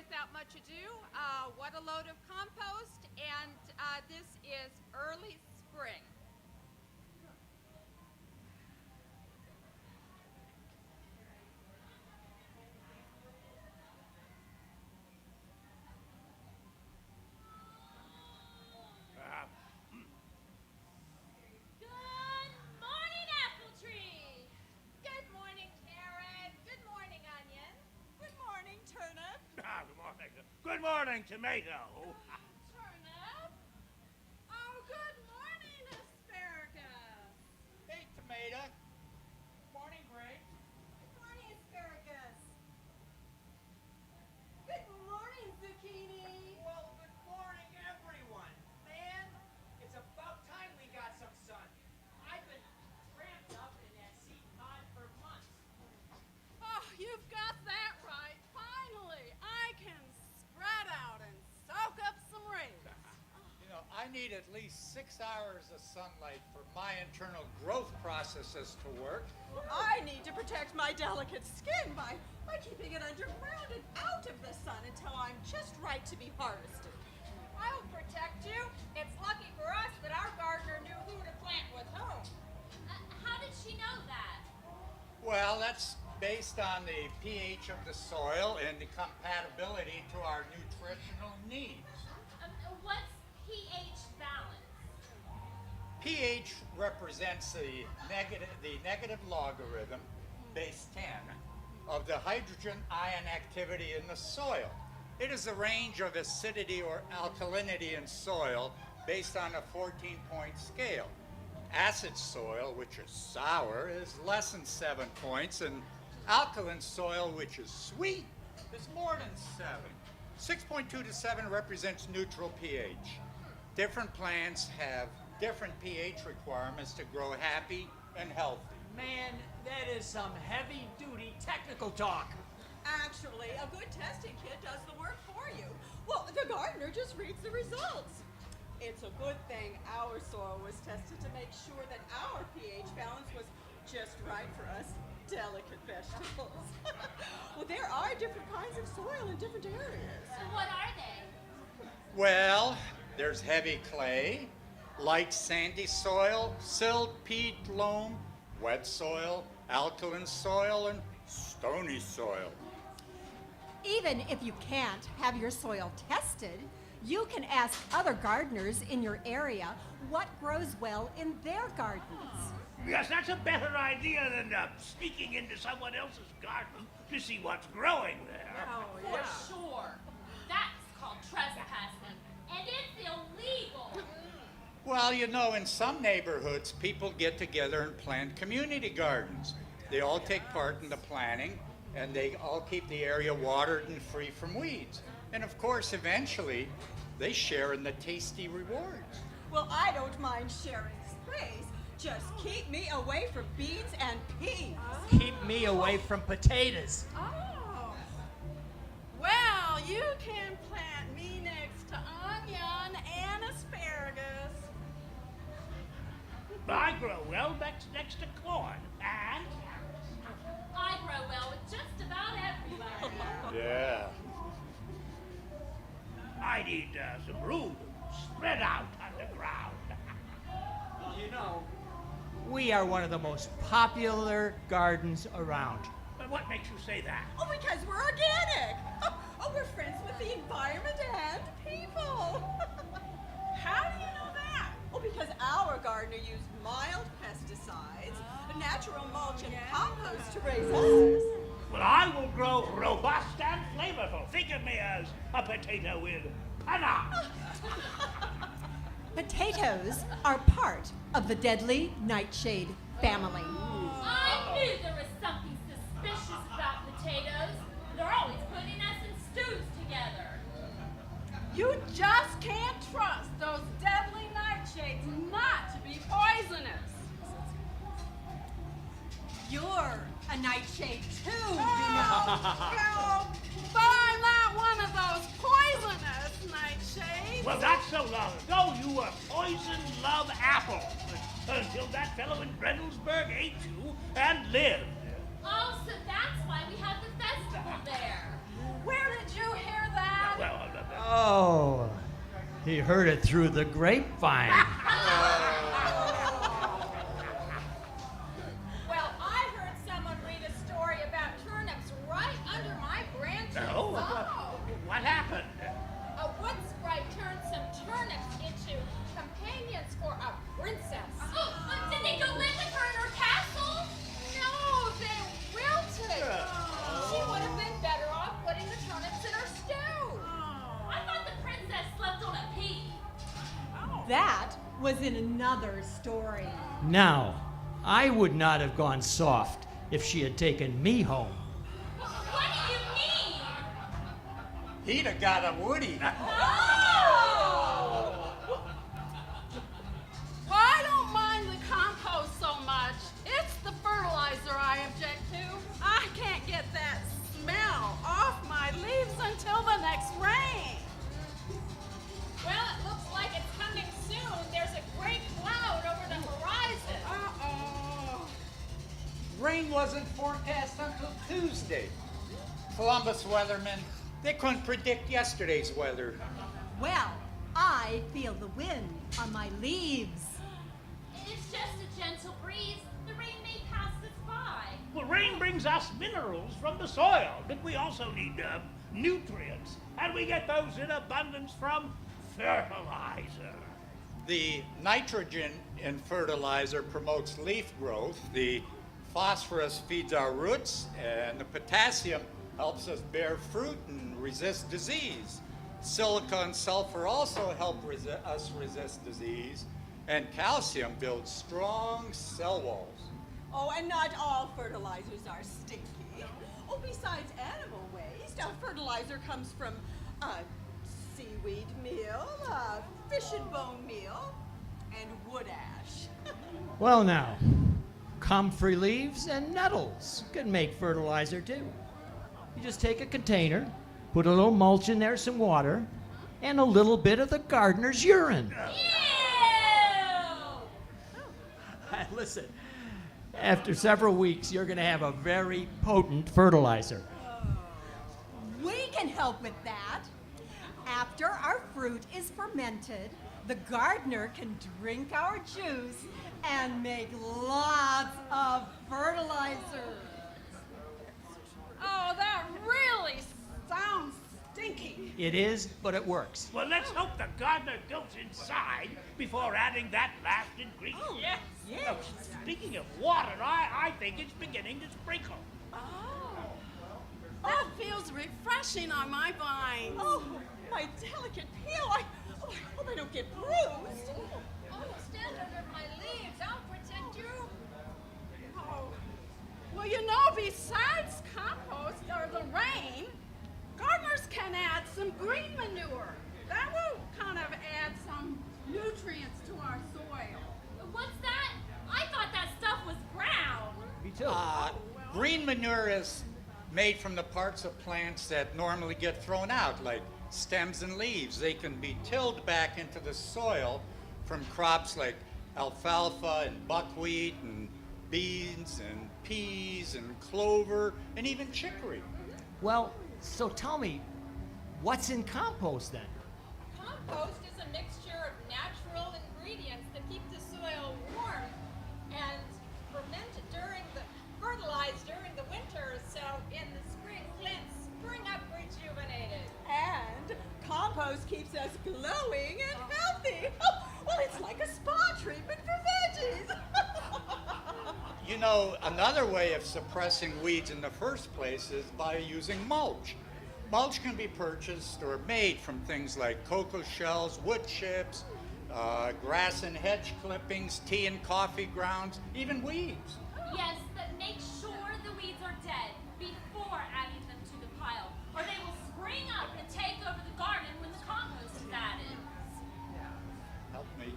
without much ado, what a load of compost, and this is early spring. Good morning, tomato. Turnip? Oh, good morning, asparagus. Hey, tomato. Morning, grape. Good morning, asparagus. Good morning, zucchini. Well, good morning, everyone. Man, it's about time we got some sun. I've been cramped up in that seed pod for months. Oh, you've got that right. Finally, I can spread out and soak up some rays. You know, I need at least 6 hours of sunlight for my internal growth processes to work. I need to protect my delicate skin by keeping it underground and out of the sun until I'm just right to be harvested. I'll protect you. It's lucky for us that our gardener knew who to plant with whom. How did she know that? Well, that's based on the pH of the soil and the compatibility to our nutritional needs. What's pH balance? pH represents the negative logarithm, base 10, of the hydrogen ion activity in the soil. It is a range of acidity or alkalinity in soil based on a 14-point scale. Acid soil, which is sour, is less than 7 points, and alkaline soil, which is sweet, is more than 7. 6.2 to 7 represents neutral pH. Different plants have different pH requirements to grow happy and healthy. Man, that is some heavy-duty technical talk. Actually, a good testing kit does the work for you. Well, the gardener just reads the results. It's a good thing our soil was tested to make sure that our pH balance was just right for us delicate vegetables. Well, there are different kinds of soil in different areas. What are they? Well, there's heavy clay, light sandy soil, silt, peat, loam, wet soil, alkaline soil, and stony soil. Even if you can't have your soil tested, you can ask other gardeners in your area what grows well in their gardens. Yes, that's a better idea than sneaking into someone else's garden to see what's growing there. Oh, For sure. That's called trespassing, and it's illegal. Well, you know, in some neighborhoods, people get together and plant community gardens. They all take part in the planting, and they all keep the area watered and free from weeds. And of course, eventually, they share in the tasty rewards. Well, I don't mind sharing space. Just keep me away from beans and peas. Keep me away from potatoes. Oh. Well, you can plant me next to onion and asparagus. I grow well next to corn and I grow well with just about everybody. Yeah. I need some room spread out underground. Well, you know, we are one of the most popular gardens around. But what makes you say that? Oh, because we're organic. Oh, we're friends with the environment and people. How do you know that? Oh, because our gardener used mild pesticides, natural mulch, and compost to raise us. Well, I will grow robust and flavorful. Think of me as a potato with panache. Potatoes are part of the deadly nightshade family. I knew there was something suspicious about potatoes. They're always putting us in stews together. You just can't trust those deadly nightshades not to be poisonous. You're a nightshade too, you Oh, but I'm not one of those poisonous nightshades. Well, not so long ago, you were poison love apple until that fellow in Bredelsburg ate you and lived. Oh, so that's why we have the festival there. Where did you hear Well, Oh, he heard it through the grapevine. Well, I heard someone read a story about turnips right under my branches. no? What happened? A wood sprite turned some turnips into companions for a princess. Did they go live with her in her castle? No, they wilted. She would have been better off putting the turnips in her stew. I thought the princess slept on a pea. That was in another story. Now, I would not have gone soft if she had taken me home. What do you mean? He'd have got a Woody. Well, I don't mind the compost so much. It's the fertilizer I object to. I can't get that smell off my leaves until the next rain. Well, it looks like it's coming soon. There's a great cloud over the horizon. Uh-oh. Rain wasn't forecast until Tuesday. Columbus weathermen, they couldn't predict yesterday's weather. Well, I feel the wind on my leaves. It's just a gentle breeze. The rain may pass us by. Well, rain brings us minerals from the soil, but we also need nutrients, and we get those in abundance from fertilizer. The nitrogen in fertilizer promotes leaf growth, the phosphorus feeds our roots, and the potassium helps us bear fruit and resist disease. Silica and sulfur also help us resist disease, and calcium builds strong cell walls. Oh, and not all fertilizers are stinky. Oh, besides animal waste, our fertilizer comes from seaweed meal, fish and bone meal, and wood ash. Well, now, comfrey leaves and nettles can make fertilizer too. You just take a container, put a little mulch in there, some water, and a little bit of the gardener's urine. Listen, after several weeks, you're going to have a very potent fertilizer. We can help with that. After our fruit is fermented, the gardener can drink our juice and make lots of fertilizer. Oh, that really sounds stinky. It is, but it works. Well, let's hope the gardener goes inside before adding that last ingredient. Oh, yes. Oh, speaking of water, I think it's beginning to sprinkle. Oh, that feels refreshing on my vines. Oh, my delicate peel. I hope I don't get bruised. Oh, stand under my leaves. I'll protect you. Oh, well, you know, besides compost or the rain, gardeners can add some green manure. That will kind of add some nutrients to our soil. What's that? I thought that stuff was brown. Me too. Green manure is made from the parts of plants that normally get thrown out, like stems and leaves. They can be tilled back into the soil from crops like alfalfa and buckwheat and beans and peas and clover and even chicory. Well, so tell me, what's in compost then? Compost is a mixture of natural ingredients that keep the soil warm and fertilized during the winter, so in the spring plants spring up rejuvenated. And compost keeps us glowing and healthy. Oh, well, it's like a spa treatment for veggies. You know, another way of suppressing weeds in the first place is by using mulch. Mulch can be purchased or made from things like cocoa shells, wood chips, grass and hedge clippings, tea and coffee grounds, even weeds. Yes, but make sure the weeds are dead before adding them to the pile, or they will spring up and take over the garden when the compost is added. Help me.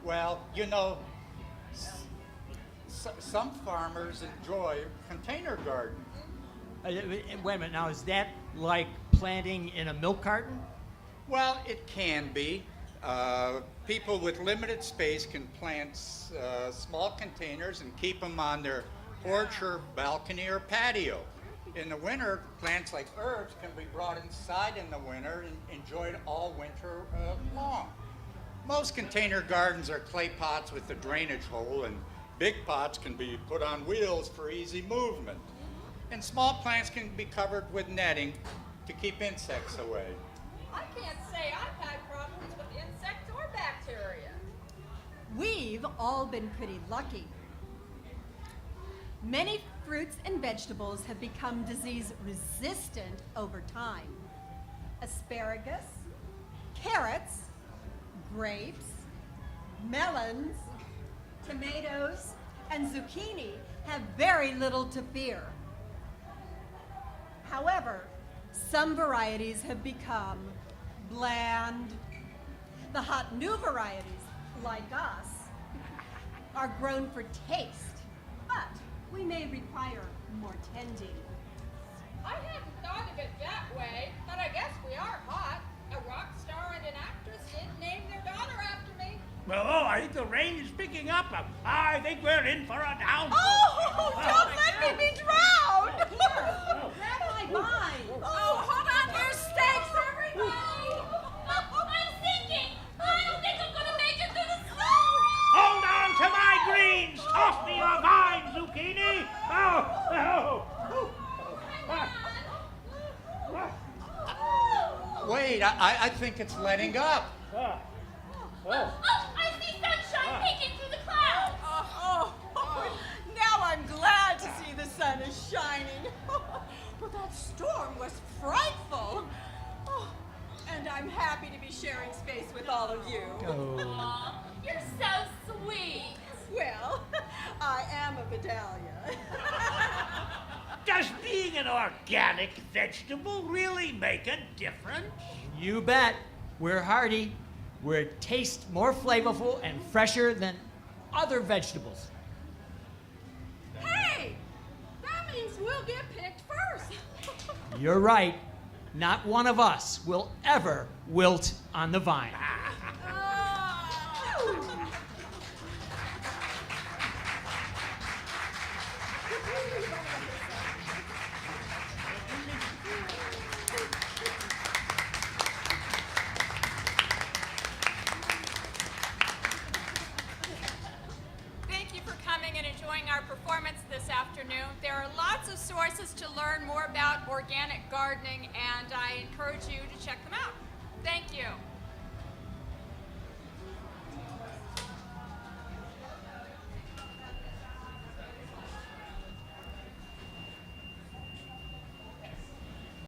Well, you know, some farmers enjoy container gardening. Wait a minute, now is that like planting in a milk carton? Well, it can be. People with limited space can plant small containers and keep them on their porch or balcony or patio. In the winter, plants like herbs can be brought inside in the winter and enjoyed all winter long. Most container gardens are clay pots with a drainage hole, and big pots can be put on wheels for easy movement. And small plants can be covered with netting to keep insects away. I can't say I've had problems with insects or bacteria. We've all been pretty lucky. Many fruits and vegetables have become disease resistant over time. Asparagus, carrots, grapes, melons, tomatoes, and zucchini have very little to fear. However, some varieties have become bland. The hot new varieties, like us, are grown for taste, but we may require more tending. I hadn't thought of it that way, but I guess we are hot. A rock star and an actress did name their daughter after me. Well, I think the rain is picking up. I think we're in for a downpour. Oh, don't let me be drowned! Grab my vine. Oh, hold on to your stakes, everybody! I'm sinking! I don't think I'm gonna make it through the snow! Hold on to my greens! Toss me your vine, zucchini! Wait, I think it's letting up. Oh, I see sunshine peeking through the clouds! Now I'm glad to see the sun is shining. But that storm was frightful. Oh, and I'm happy to be sharing space with all of you. Aw, you're so sweet! Well, I am a Vidalia. Does being an organic vegetable really make a difference? You bet. We're hardy. We taste more flavorful and fresher than other vegetables. Hey, that means we'll get picked first. You're right. Not one of us will ever wilt on the vine. Thank you for coming and enjoying our performance this afternoon. There are lots of sources to learn more about organic gardening, and I encourage you to check them out. Thank you.